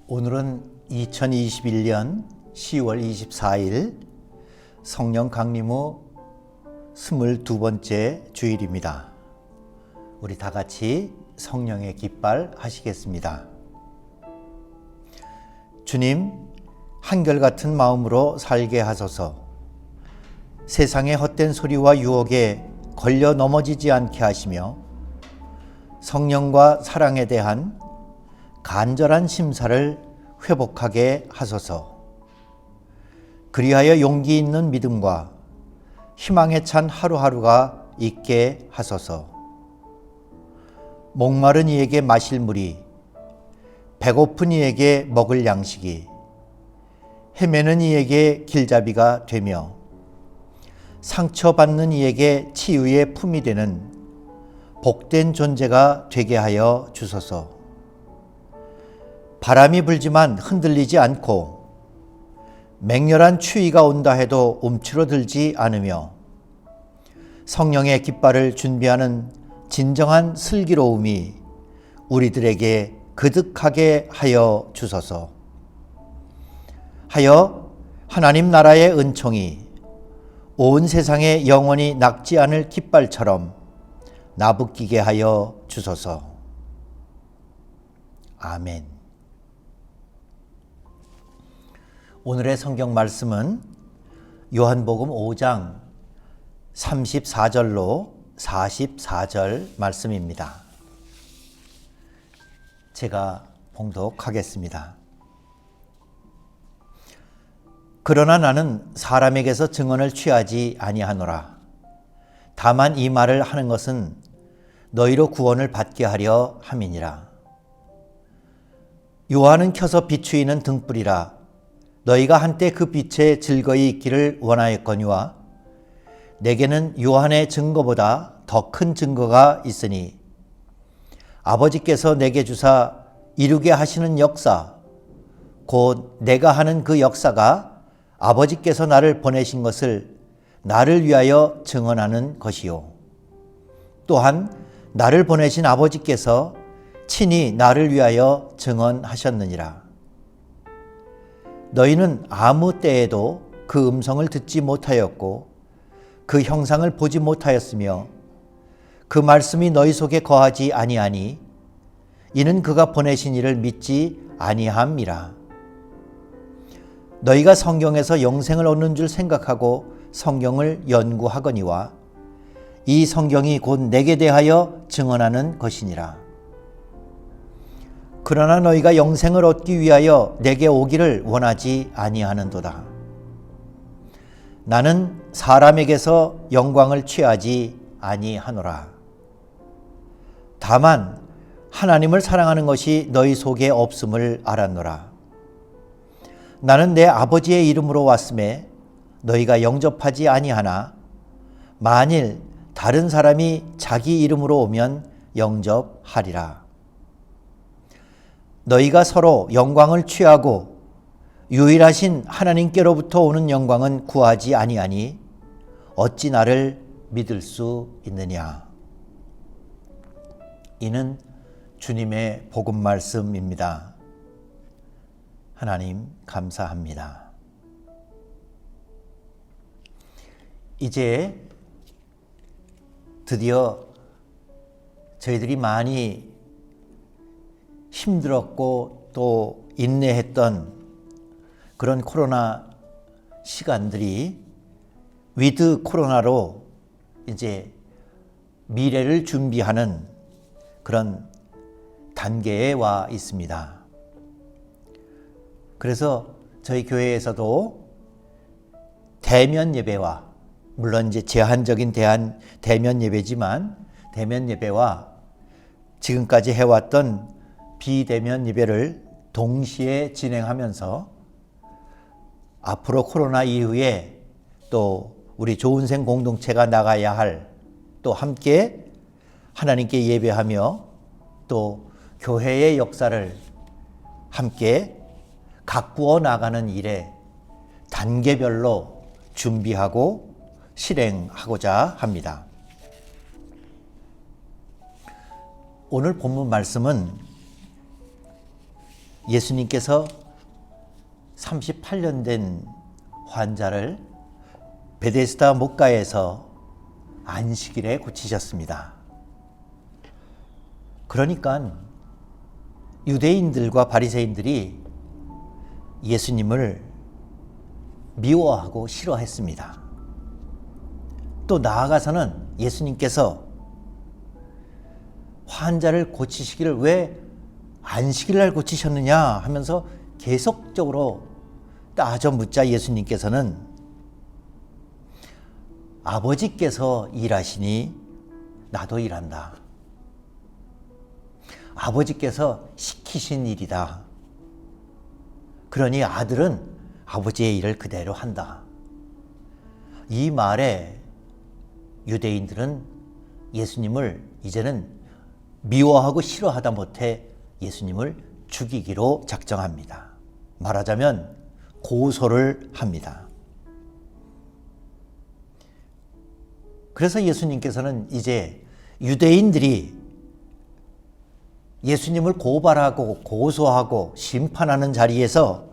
오늘은 2021년 10월 24일 성령 강림 후 22번째 주일입니다. 우리 다 같이 성령의 깃발 하시겠습니다. 주님, 한결같은 마음으로 살게 하소서. 세상의 헛된 소리와 유혹에 걸려 넘어지지 않게 하시며 성령과 사랑에 대한 간절한 심사를 회복하게 하소서. 그리하여 용기 있는 믿음과 희망에 찬 하루하루가 있게 하소서. 목마른 이에게 마실 물이, 배고픈 이에게 먹을 양식이, 헤매는 이에게 길잡이가 되며 상처받는 이에게 치유의 품이 되는 복된 존재가 되게 하여 주소서. 바람이 불지만 흔들리지 않고 맹렬한 추위가 온다 해도 움츠러들지 않으며 성령의 깃발을 준비하는 진정한 슬기로움이 우리들에게 그득하게 하여 주소서. 하여 하나님 나라의 은총이 온 세상에 영원히 낙지 않을 깃발처럼 나부끼게 하여 주소서. 아멘. 오늘의 성경 말씀은 요한복음 5장 34절로 44절 말씀입니다. 제가 봉독하겠습니다. 그러나 나는 사람에게서 증언을 취하지 아니하노라. 다만 이 말을 하는 것은 너희로 구원을 받게 하려 함이니라. 요한은 켜서 비추이는 등불이라. 너희가 한때 그 빛에 즐거이 있기를 원하였거니와 내게는 요한의 증거보다 더 큰 증거가 있으니 아버지께서 내게 주사 이루게 하시는 역사, 곧 내가 하는 그 역사가 아버지께서 나를 보내신 것을 나를 위하여 증언하는 것이요. 또한 나를 보내신 아버지께서 친히 나를 위하여 증언하셨느니라. 너희는 아무 때에도 그 음성을 듣지 못하였고 그 형상을 보지 못하였으며 그 말씀이 너희 속에 거하지 아니하니 이는 그가 보내신 이를 믿지 아니함이라. 너희가 성경에서 영생을 얻는 줄 생각하고 성경을 연구하거니와 이 성경이 곧 내게 대하여 증언하는 것이니라. 그러나 너희가 영생을 얻기 위하여 내게 오기를 원하지 아니하는도다. 나는 사람에게서 영광을 취하지 아니하노라. 다만 하나님을 사랑하는 것이 너희 속에 없음을 알았노라. 나는 내 아버지의 이름으로 왔음에 너희가 영접하지 아니하나 만일 다른 사람이 자기 이름으로 오면 영접하리라. 너희가 서로 영광을 취하고 유일하신 하나님께로부터 오는 영광은 구하지 아니하니 어찌 나를 믿을 수 있느냐. 이는 주님의 복음 말씀입니다. 하나님 감사합니다. 이제 드디어 저희들이 많이 힘들었고 또 인내했던 그런 코로나 시간들이 위드 코로나로 이제 미래를 준비하는 그런 단계에 와 있습니다. 그래서 저희 교회에서도 대면 예배와 물론 이제 제한적인 대면 예배지만 대면 예배와 지금까지 해왔던 비대면 예배를 동시에 진행하면서 앞으로 코로나 이후에 또 우리 좋은생 공동체가 나가야 할 또 함께 하나님께 예배하며 또 교회의 역사를 함께 가꾸어 나가는 일에 단계별로 준비하고 실행하고자 합니다. 오늘 본문 말씀은 예수님께서 38년 된 환자를 베데스다 목가에서 안식일에 고치셨습니다. 그러니까 유대인들과 바리새인들이 예수님을 미워하고 싫어했습니다. 또 나아가서는 예수님께서 환자를 고치시기를 왜 안식일날 고치셨느냐 하면서 계속적으로 따져 묻자 예수님께서는 아버지께서 일하시니 나도 일한다. 아버지께서 시키신 일이다. 그러니 아들은 아버지의 일을 그대로 한다. 이 말에 유대인들은 예수님을 이제는 미워하고 싫어하다 못해 예수님을 죽이기로 작정합니다. 말하자면 고소를 합니다. 그래서 예수님께서는 이제 유대인들이 예수님을 고발하고 고소하고 심판하는 자리에서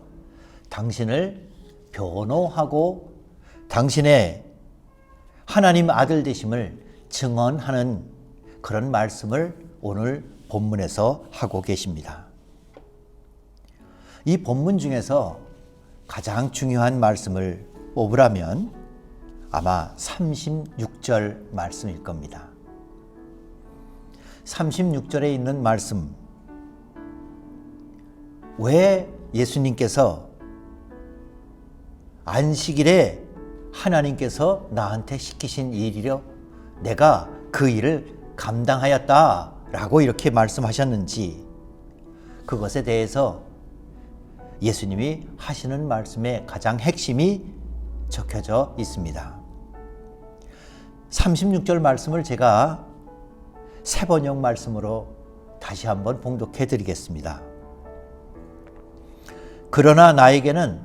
당신을 변호하고 당신의 하나님 아들 되심을 증언하는 그런 말씀을 오늘 본문에서 하고 계십니다. 이 본문 중에서 가장 중요한 말씀을 뽑으라면 아마 36절 말씀일 겁니다. 36절에 있는 말씀, 왜 예수님께서 안식일에 하나님께서 나한테 시키신 일이려 내가 그 일을 감당하였다라고 이렇게 말씀하셨는지 그것에 대해서 예수님이 하시는 말씀의 가장 핵심이 적혀져 있습니다. 36절 말씀을 제가 세번역 말씀으로 다시 한번 봉독해 드리겠습니다. 그러나 나에게는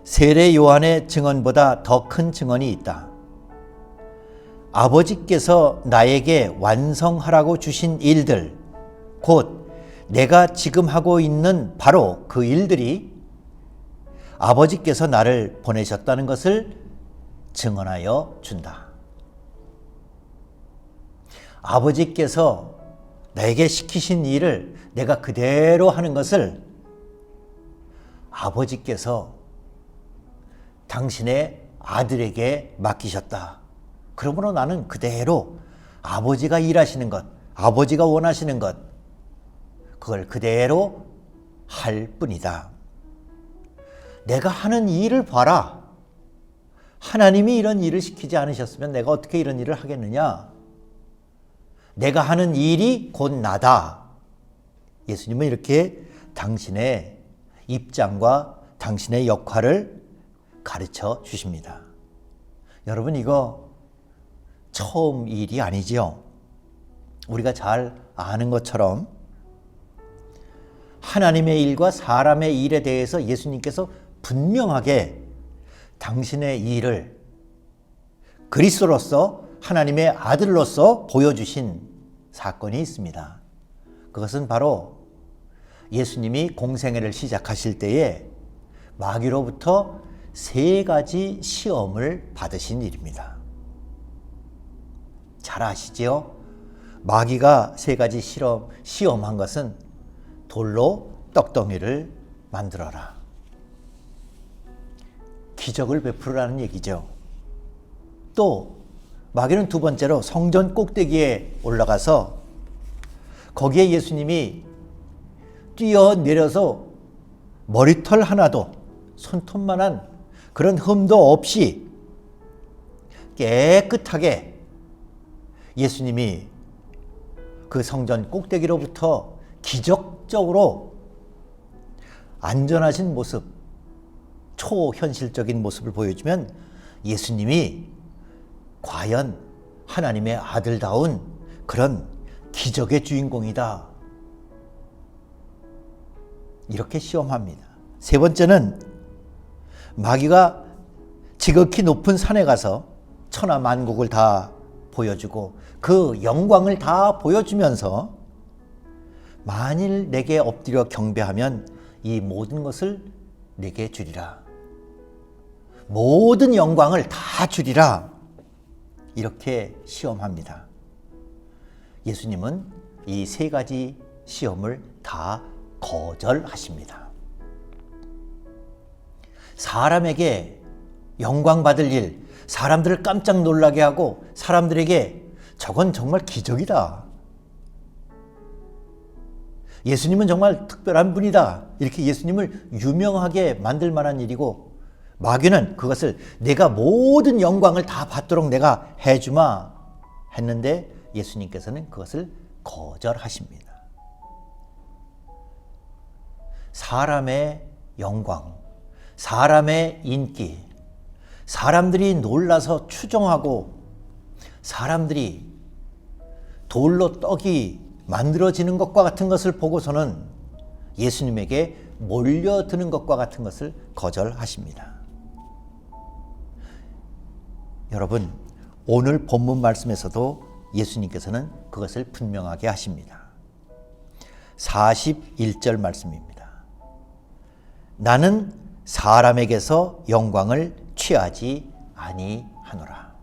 세례 요한의 증언보다 더 큰 증언이 있다. 아버지께서 나에게 완성하라고 주신 일들, 곧 내가 지금 하고 있는 바로 그 일들이 아버지께서 나를 보내셨다는 것을 증언하여 준다. 아버지께서 나에게 시키신 일을 내가 그대로 하는 것을 아버지께서 당신의 아들에게 맡기셨다. 그러므로 나는 그대로 아버지가 일하시는 것, 아버지가 원하시는 것, 그걸 그대로 할 뿐이다. 내가 하는 일을 봐라. 하나님이 이런 일을 시키지 않으셨으면 내가 어떻게 이런 일을 하겠느냐? 내가 하는 일이 곧 나다. 예수님은 이렇게 당신의 입장과 당신의 역할을 가르쳐 주십니다. 여러분, 이거 처음 일이 아니죠. 우리가 잘 아는 것처럼 하나님의 일과 사람의 일에 대해서 예수님께서 분명하게 당신의 일을 그리스도로서 하나님의 아들로서 보여주신 사건이 있습니다. 그것은 바로 예수님이 공생애를 시작하실 때에 마귀로부터 3가지 시험을 받으신 일입니다. 잘 아시죠? 마귀가 3가지 시험한 것은 돌로 떡덩이를 만들어라. 기적을 베풀으라는 얘기죠. 또 마귀는 2번째로 성전 꼭대기에 올라가서 거기에 예수님이 뛰어내려서 머리털 하나도 손톱만한 그런 흠도 없이 깨끗하게 예수님이 그 성전 꼭대기로부터 기적적으로 안전하신 모습, 초현실적인 모습을 보여주면 예수님이 과연 하나님의 아들다운 그런 기적의 주인공이다. 이렇게 시험합니다. 3번째는 마귀가 지극히 높은 산에 가서 천하만국을 다 보여주고 그 영광을 다 보여주면서 만일 내게 엎드려 경배하면 이 모든 것을 내게 주리라. 모든 영광을 다 주리라. 이렇게 시험합니다. 예수님은 이 세 가지 시험을 다 거절하십니다. 사람에게 영광 받을 일, 사람들을 깜짝 놀라게 하고 사람들에게 저건 정말 기적이다. 예수님은 정말 특별한 분이다. 이렇게 예수님을 유명하게 만들 만한 일이고, 마귀는 그것을 내가 모든 영광을 다 받도록 내가 해주마 했는데 예수님께서는 그것을 거절하십니다. 사람의 영광, 사람의 인기, 사람들이 놀라서 추종하고 사람들이 돌로 떡이 만들어지는 것과 같은 것을 보고서는 예수님에게 몰려드는 것과 같은 것을 거절하십니다. 여러분, 오늘 본문 말씀에서도 예수님께서는 그것을 분명하게 하십니다. 41절 말씀입니다. 나는 사람에게서 영광을 취하지 아니하노라.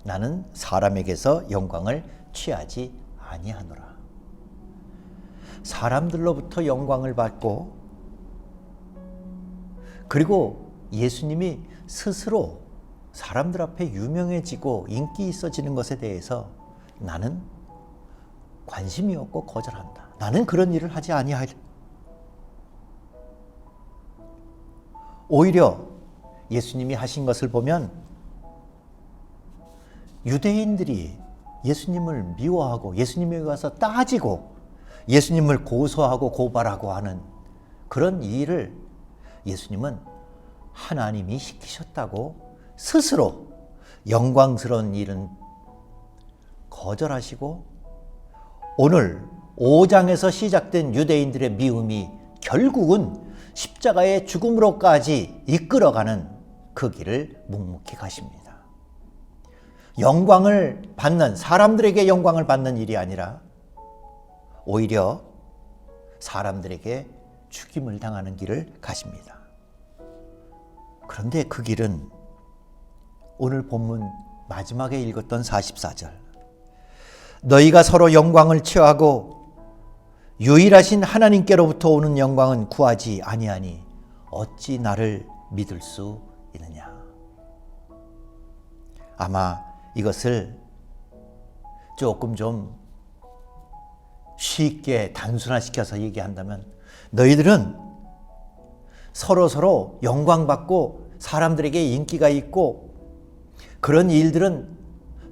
나는 사람에게서 영광을 취하지 아니하노라. 사람들로부터 영광을 받고, 그리고 예수님이 스스로 사람들 앞에 유명해지고 인기 있어지는 것에 대해서 나는 관심이 없고 거절한다. 나는 그런 일을 하지 아니하리라. 오히려 예수님이 하신 것을 보면 유대인들이 예수님을 미워하고 예수님에게 와서 따지고 예수님을 고소하고 고발하고 하는 그런 일을 예수님은 하나님이 시키셨다고 스스로 영광스러운 일은 거절하시고, 오늘 5장에서 시작된 유대인들의 미움이 결국은 십자가의 죽음으로까지 이끌어가는 그 길을 묵묵히 가십니다. 영광을 받는, 사람들에게 영광을 받는 일이 아니라 오히려 사람들에게 죽임을 당하는 길을 가십니다. 그런데 그 길은 오늘 본문 마지막에 읽었던 44절, 너희가 서로 영광을 취하고 유일하신 하나님께로부터 오는 영광은 구하지 아니하니 어찌 나를 믿을 수 있느냐. 아마 이것을 조금 좀 쉽게 단순화시켜서 얘기한다면, 너희들은 서로 영광받고 사람들에게 인기가 있고 그런 일들은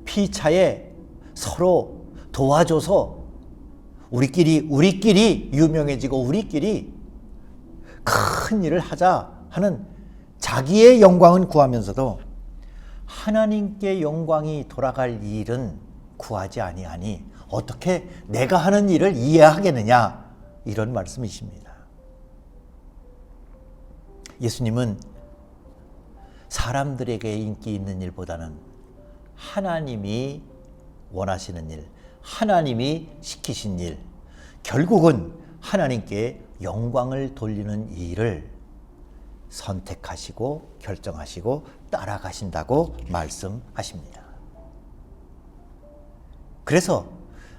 피차에 서로 도와줘서 우리끼리 유명해지고 우리끼리 큰 일을 하자 하는 자기의 영광은 구하면서도 하나님께 영광이 돌아갈 일은 구하지 아니하니 어떻게 내가 하는 일을 이해하겠느냐, 이런 말씀이십니다. 예수님은 사람들에게 인기 있는 일보다는 하나님이 원하시는 일, 하나님이 시키신 일, 결국은 하나님께 영광을 돌리는 일을 선택하시고 결정하시고 따라가신다고 말씀하십니다. 그래서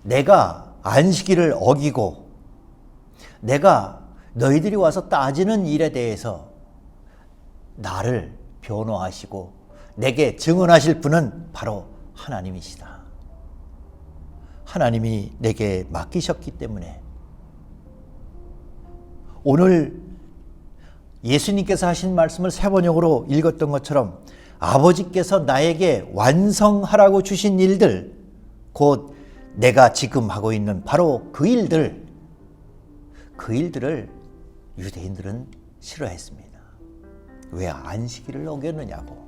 내가 안식일을 어기고 내가 너희들이 와서 따지는 일에 대해서 나를 변호하시고 내게 증언하실 분은 바로 하나님이시다. 하나님이 내게 맡기셨기 때문에 오늘 예수님께서 하신 말씀을 세 번역으로 읽었던 것처럼 아버지께서 나에게 완성하라고 주신 일들, 곧 내가 지금 하고 있는 바로 그 일들을 유대인들은 싫어했습니다. 왜 안식일을 어겼느냐고.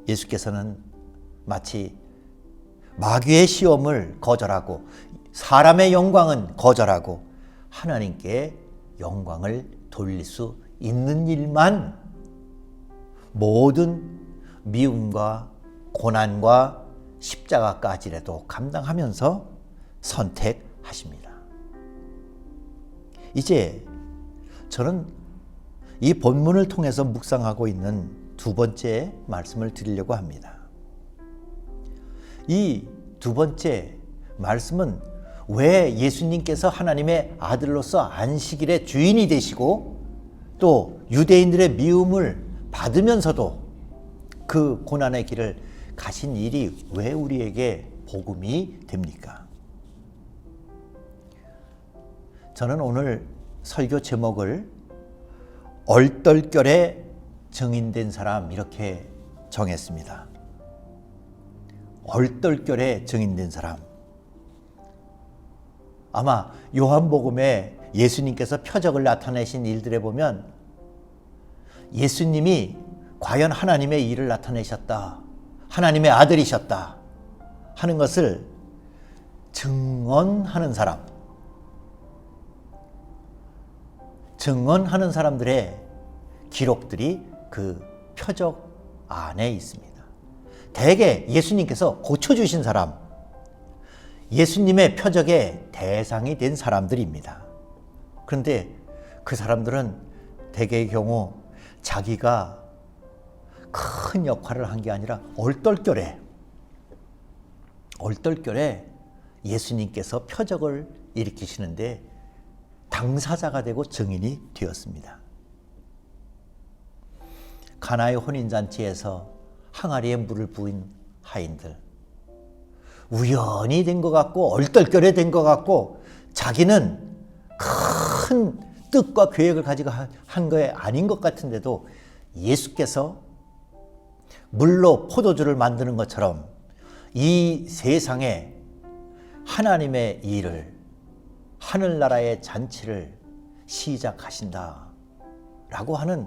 예수께서는 마치 마귀의 시험을 거절하고 사람의 영광은 거절하고 하나님께 영광을 돌릴 수 있는 일만 모든 미움과 고난과 십자가까지라도 감당하면서 선택하십니다. 이제 저는 이 본문을 통해서 묵상하고 있는 두 번째 말씀을 드리려고 합니다. 이 두 번째 말씀은 왜 예수님께서 하나님의 아들로서 안식일의 주인이 되시고 또 유대인들의 미움을 받으면서도 그 고난의 길을 가신 일이 왜 우리에게 복음이 됩니까? 저는 오늘 설교 제목을 얼떨결에 증인된 사람 이렇게 정했습니다. 얼떨결에 증인된 사람. 아마 요한복음에 예수님께서 표적을 나타내신 일들에 보면 예수님이 과연 하나님의 일을 나타내셨다, 하나님의 아들이셨다 하는 것을 증언하는 사람, 증언하는 사람들의 기록들이 그 표적 안에 있습니다. 대개 예수님께서 고쳐주신 사람, 예수님의 표적의 대상이 된 사람들입니다. 그런데 그 사람들은 대개의 경우 자기가 큰 역할을 한 게 아니라 얼떨결에 예수님께서 표적을 일으키시는데 당사자가 되고 증인이 되었습니다. 가나의 혼인잔치에서 항아리에 물을 부은 하인들, 우연히 된 것 같고 얼떨결에 된 것 같고 자기는 큰 뜻과 계획을 가지고 한 게 아닌 것 같은데도 예수께서 물로 포도주를 만드는 것처럼 이 세상에 하나님의 일을, 하늘나라의 잔치를 시작하신다 라고 하는,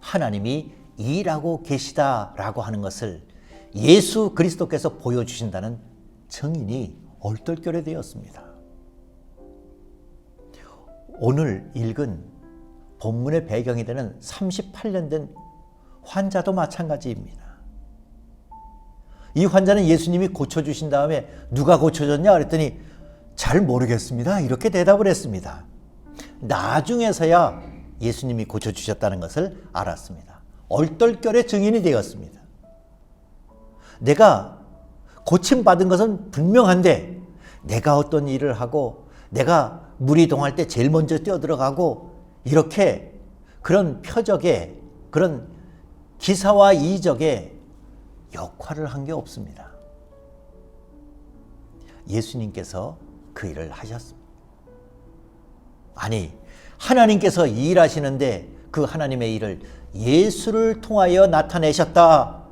하나님이 일하고 계시다라고 하는 것을 예수 그리스도께서 보여주신다는 증인이 얼떨결에 되었습니다. 오늘 읽은 본문의 배경이 되는 38년 된 환자도 마찬가지입니다. 이 환자는 예수님이 고쳐주신 다음에 누가 고쳐줬냐 그랬더니 잘 모르겠습니다 이렇게 대답을 했습니다. 나중에서야 예수님이 고쳐주셨다는 것을 알았습니다. 얼떨결에 증인이 되었습니다. 내가 고침받은 것은 분명한데 내가 어떤 일을 하고 내가 물 이동할 때 제일 먼저 뛰어들어가고 이렇게 그런 표적에, 그런 기사와 이적에 역할을 한 게 없습니다. 예수님께서 그 일을 하셨습니다. 아니, 하나님께서 일하시는데 그 하나님의 일을 예수를 통하여 나타내셨다.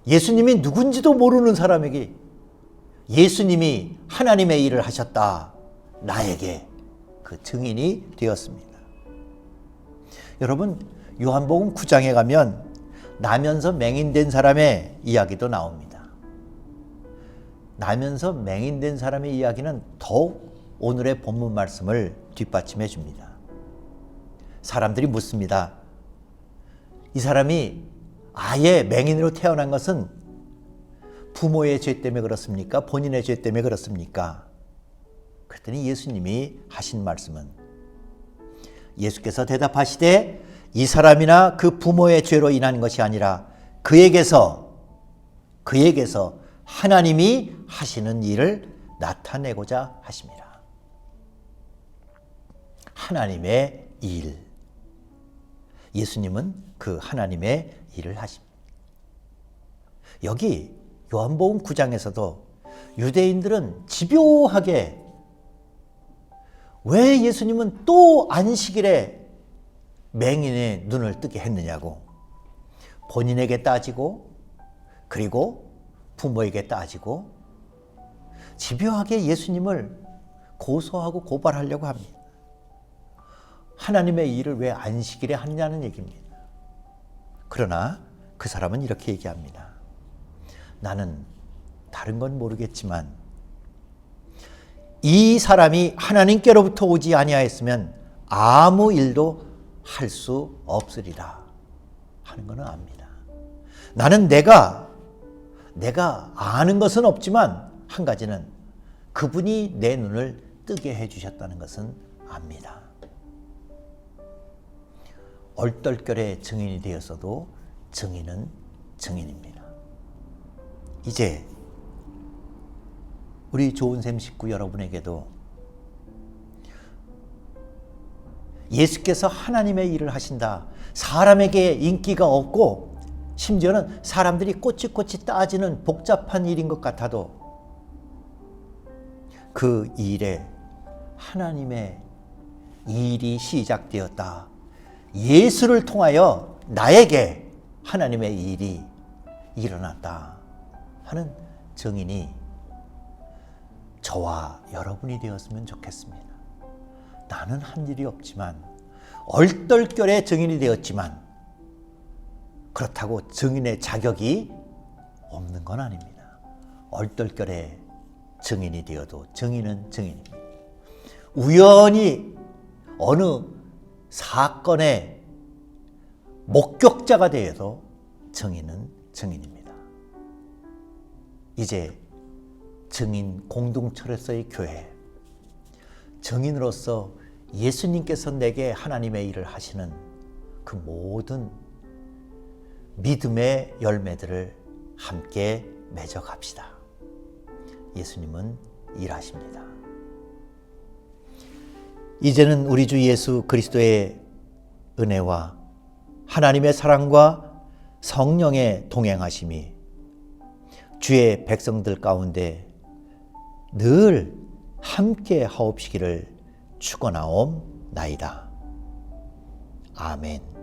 예수님이 누군지도 모르는 사람에게 예수님이 하나님의 일을 하셨다. 나에게 그 증인이 되었습니다. 여러분, 요한복음 9장에 가면 나면서 맹인된 사람의 이야기도 나옵니다. 나면서 맹인된 사람의 이야기는 더욱 오늘의 본문 말씀을 뒷받침해 줍니다. 사람들이 묻습니다. 이 사람이 아예 맹인으로 태어난 것은 부모의 죄 때문에 그렇습니까? 본인의 죄 때문에 그렇습니까? 그랬더니 예수님이 하신 말씀은, 예수께서 대답하시되 이 사람이나 그 부모의 죄로 인한 것이 아니라 그에게서 하나님이 하시는 일을 나타내고자 하십니다. 하나님의 일. 예수님은 그 하나님의 일을 하십니다. 여기 요한복음 9장에서도 유대인들은 집요하게 왜 예수님은 또 안식일에 맹인의 눈을 뜨게 했느냐고 본인에게 따지고 그리고 부모에게 따지고 집요하게 예수님을 고소하고 고발하려고 합니다. 하나님의 일을 왜 안식일에 하느냐는 얘기입니다. 그러나 그 사람은 이렇게 얘기합니다. 나는 다른 건 모르겠지만 이 사람이 하나님께로부터 오지 아니하였으면 아무 일도 할 수 없으리라 하는 것은 압니다. 나는 내가 아는 것은 없지만 한 가지는 그분이 내 눈을 뜨게 해주셨다는 것은 압니다. 얼떨결에 증인이 되었어도 증인은 증인입니다. 이제 우리 좋은샘 식구 여러분에게도 예수께서 하나님의 일을 하신다. 사람에게 인기가 없고 심지어는 사람들이 꼬치꼬치 따지는 복잡한 일인 것 같아도 그 일에 하나님의 일이 시작되었다. 예수를 통하여 나에게 하나님의 일이 일어났다 하는 증인이 저와 여러분이 되었으면 좋겠습니다. 나는 한 일이 없지만 얼떨결에 증인이 되었지만 그렇다고 증인의 자격이 없는 건 아닙니다. 얼떨결에 증인이 되어도 증인은 증인입니다. 우연히 어느 사건의 목격자가 되어도 증인은 증인입니다. 이제 증인 공동체로서의 교회, 증인으로서 예수님께서 내게 하나님의 일을 하시는 그 모든 믿음의 열매들을 함께 맺어갑시다. 예수님은 일하십니다. 이제는 우리 주 예수 그리스도의 은혜와 하나님의 사랑과 성령의 동행하심이 주의 백성들 가운데 늘 함께 하옵시기를 축원하옵나이다. 아멘.